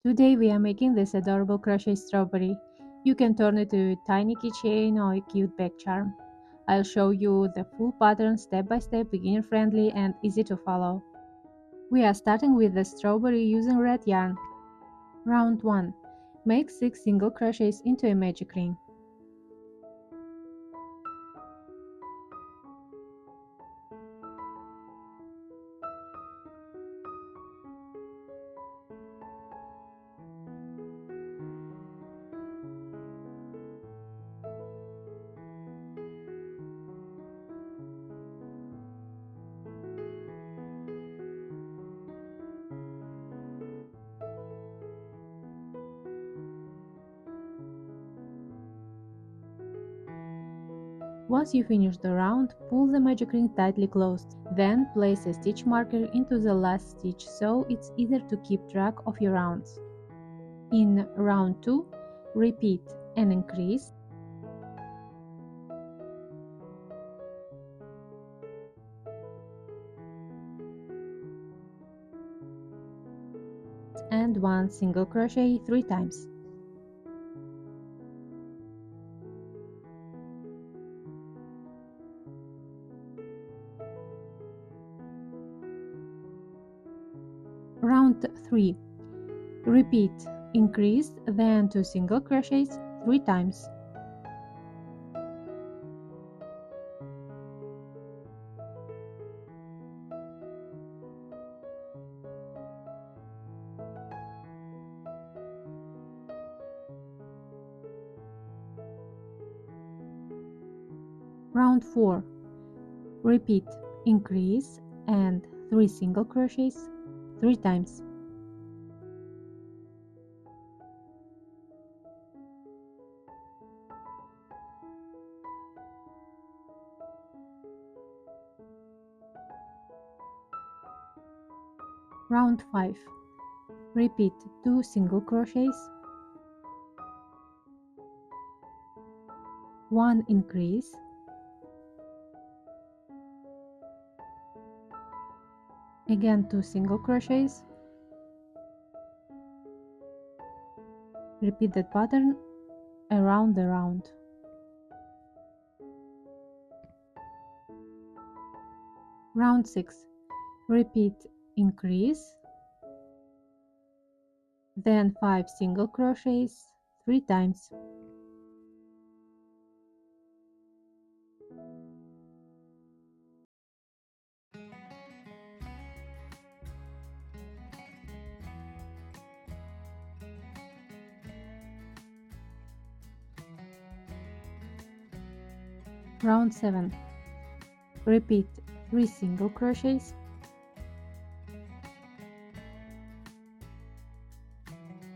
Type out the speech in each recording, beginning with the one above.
Today we are making this adorable crochet strawberry. You can turn it to a tiny keychain or a cute bag charm. I'll show you the full pattern step by step, beginner friendly and easy to follow. We are starting with the strawberry using red yarn. Round 1. Make 6 single crochets into a magic ring. Once you finish the round, pull the magic ring tightly closed. Then place a stitch marker into the last stitch so it's easier to keep track of your rounds. In round 2, repeat and increase, and 1 single crochet 3 times. Round 3. Repeat, increase, then 2 single crochets 3 times. Round 4. Repeat, increase, and 3 single crochets 3 times. Round 5. Repeat 2 single crochets, 1 increase, again 2 single crochets, repeat that pattern around the round. Round 6. Repeat, increase, then 5 single crochets 3 times. Round 7. Repeat 3 single crochets,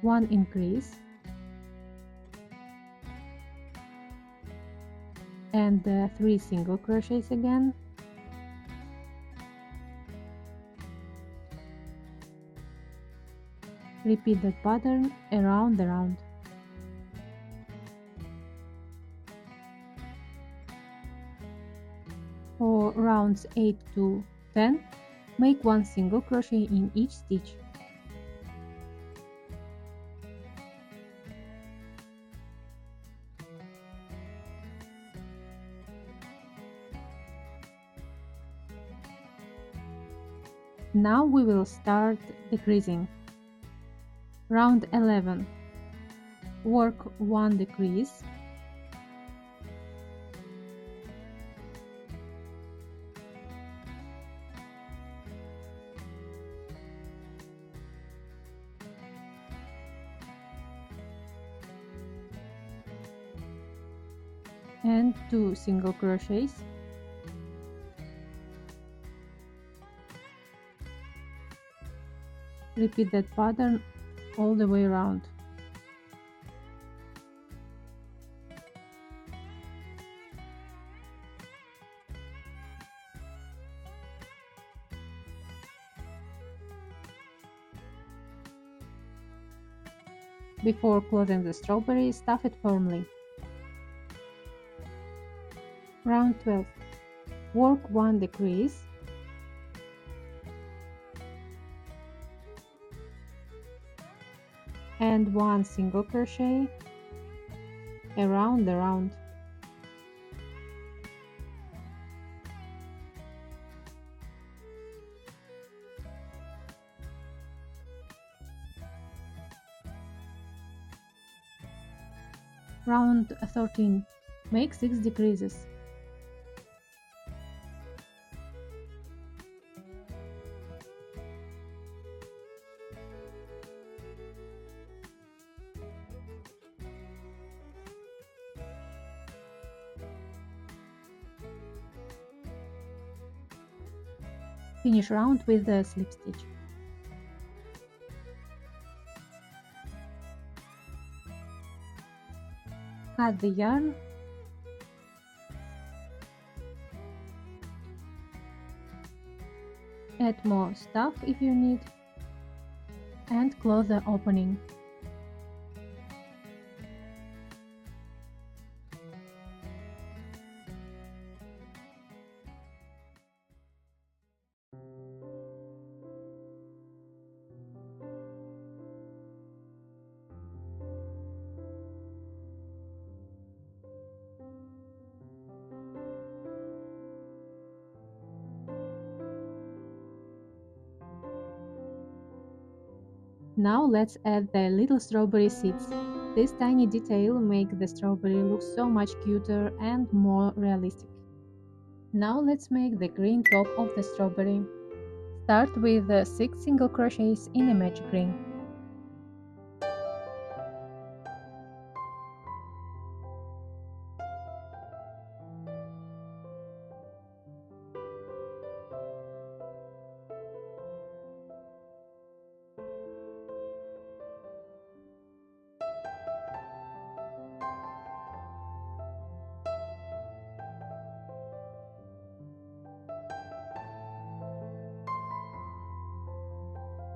1 increase, and 3 single crochets again. Repeat that pattern around the round. For rounds 8 to 10, make 1 single crochet in each stitch. Now we will start decreasing. Round 11. Work 1 decrease, and 2 single crochets, repeat that pattern all the way around. Before closing the strawberry, stuff it firmly. Round 12. Work 1 decrease, and 1 single crochet around the round. Round 13. Make 6 decreases. Finish round with the slip stitch. Cut the yarn add more stuff if you need, and close the opening. Now let's add the little strawberry seeds. This tiny detail makes the strawberry look so much cuter and more realistic. Now let's make the green top of the strawberry. Start with 6 single crochets in a magic ring.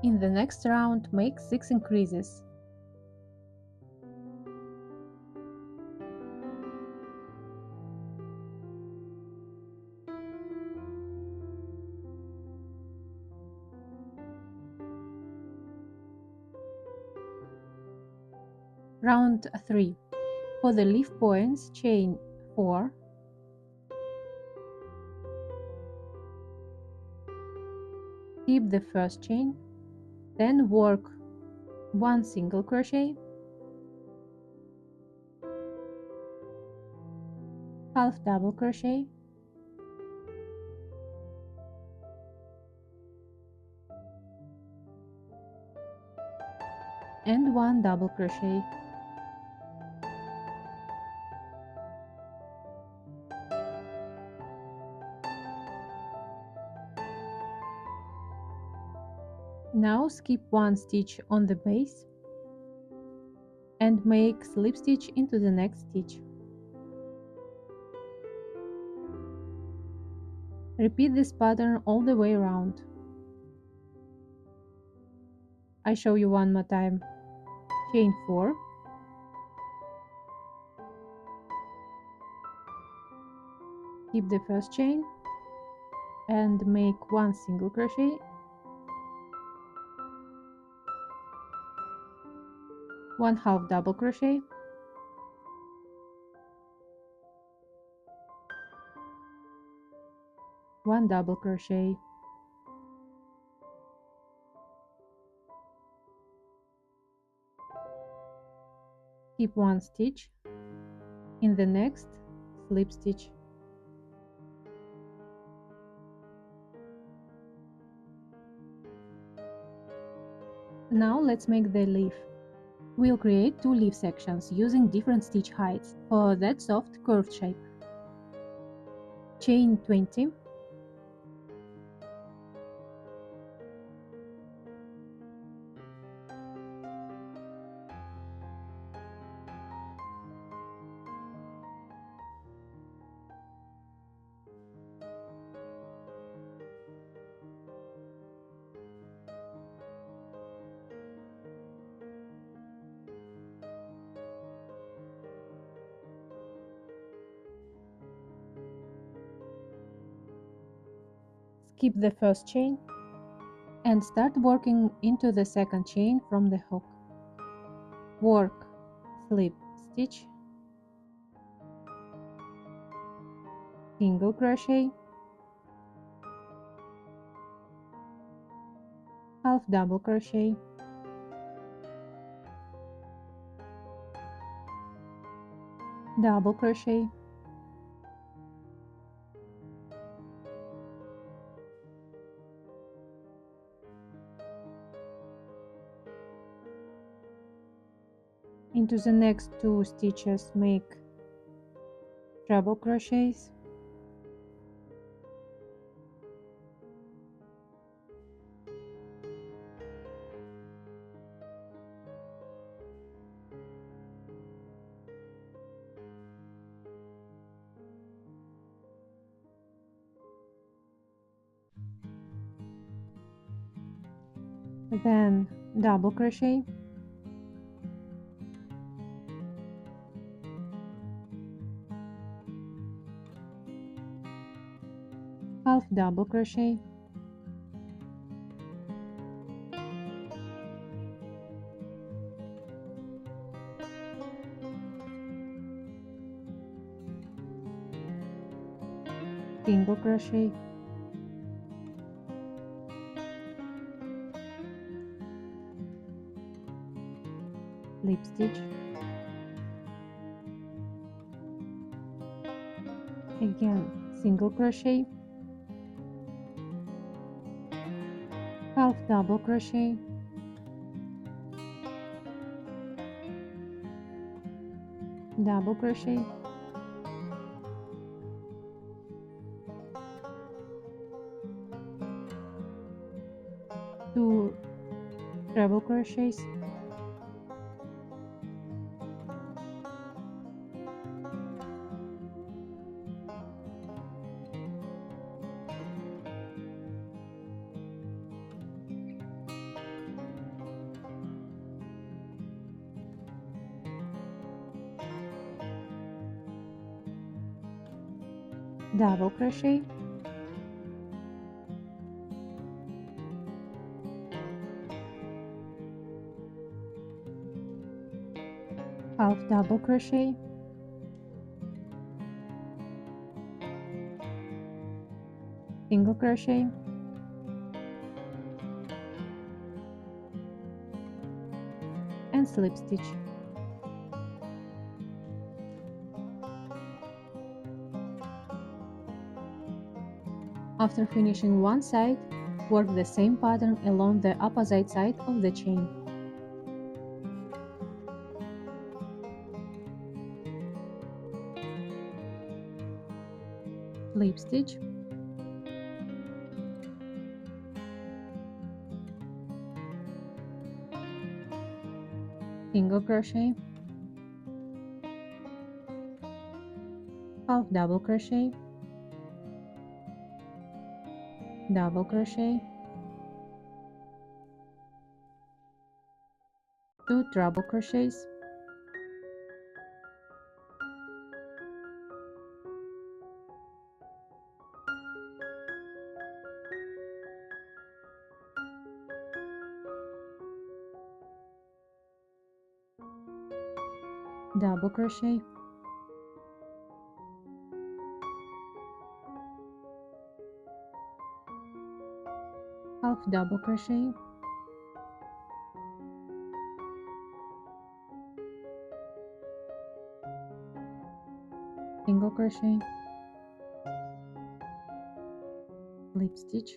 In the next round, make 6 increases. Round 3. For the leaf points, chain 4, skip the first chain, then work 1 single crochet, half double crochet, and 1 double crochet. Now skip 1 stitch on the base and make slip stitch into the next stitch. Repeat this pattern all the way around. I show you one more time. Chain 4, skip the first chain and make 1 single crochet, 1 half double crochet, one double crochet, skip 1 stitch, in the next slip stitch. Now let's make the leaf. We'll create 2 leaf sections using different stitch heights for that soft curved shape. Chain 20, skip the first chain and start working into the second chain from the hook. work slip stitch, single crochet, half double crochet, double crochet, into the next 2 stitches make treble crochets, then double crochet, half double crochet, single crochet, slip stitch, again single crochet, half double crochet, double crochet, 2 treble crochets, double crochet, half double crochet, single crochet, and slip stitch. After finishing one side, work the same pattern along the opposite side of the chain. Slip stitch, single crochet, half double crochet, double crochet, 2 treble crochets, double crochet, half double crochet, single crochet, slip stitch,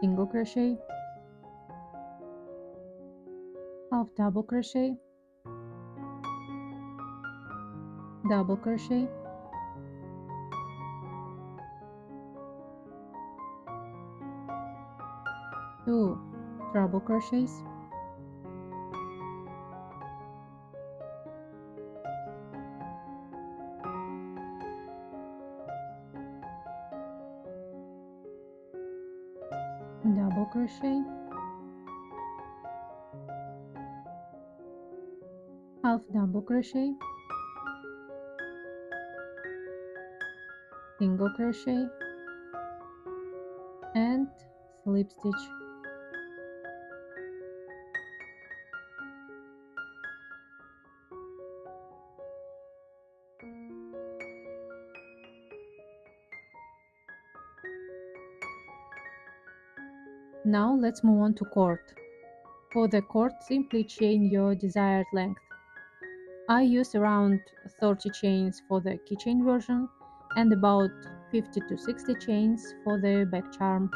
single crochet, half double crochet, double crochet, two treble crochets, double crochet, half double crochet, single crochet, and slip stitch. Now let's move on to cord. For the cord, simply chain your desired length. I used around 30 chains for the keychain version and about 50 to 60 chains for the back charm.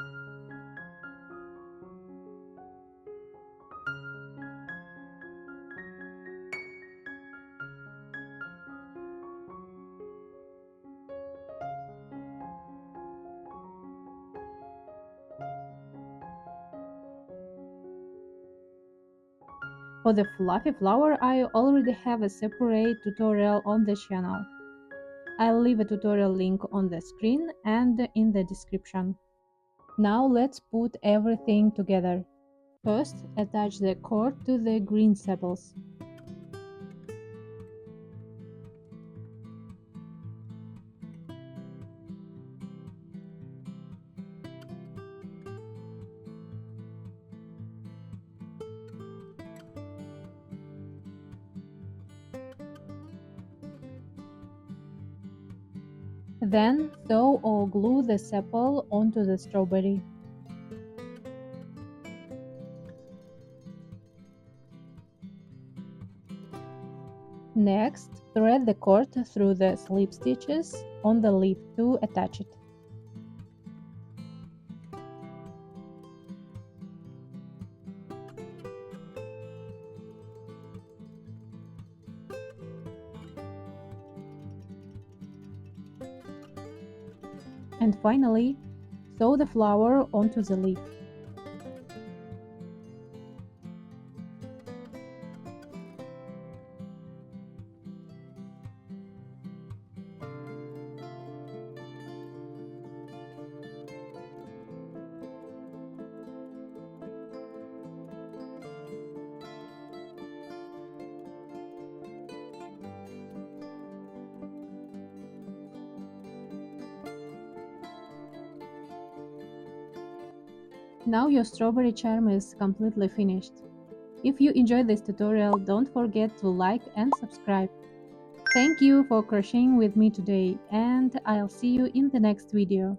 For the fluffy flower, I already have a separate tutorial on the channel. I'll leave a tutorial link on the screen and in the description. Now let's put everything together. First, attach the cord to the green sepals. Then sew or glue the sepal onto the strawberry. Next, thread the cord through the slip stitches on the leaf to attach it. And finally, sew the flower onto the leaf. Now your strawberry charm is completely finished. If you enjoyed this tutorial, don't forget to like and subscribe. Thank you for crocheting with me today, and I'll see you in the next video.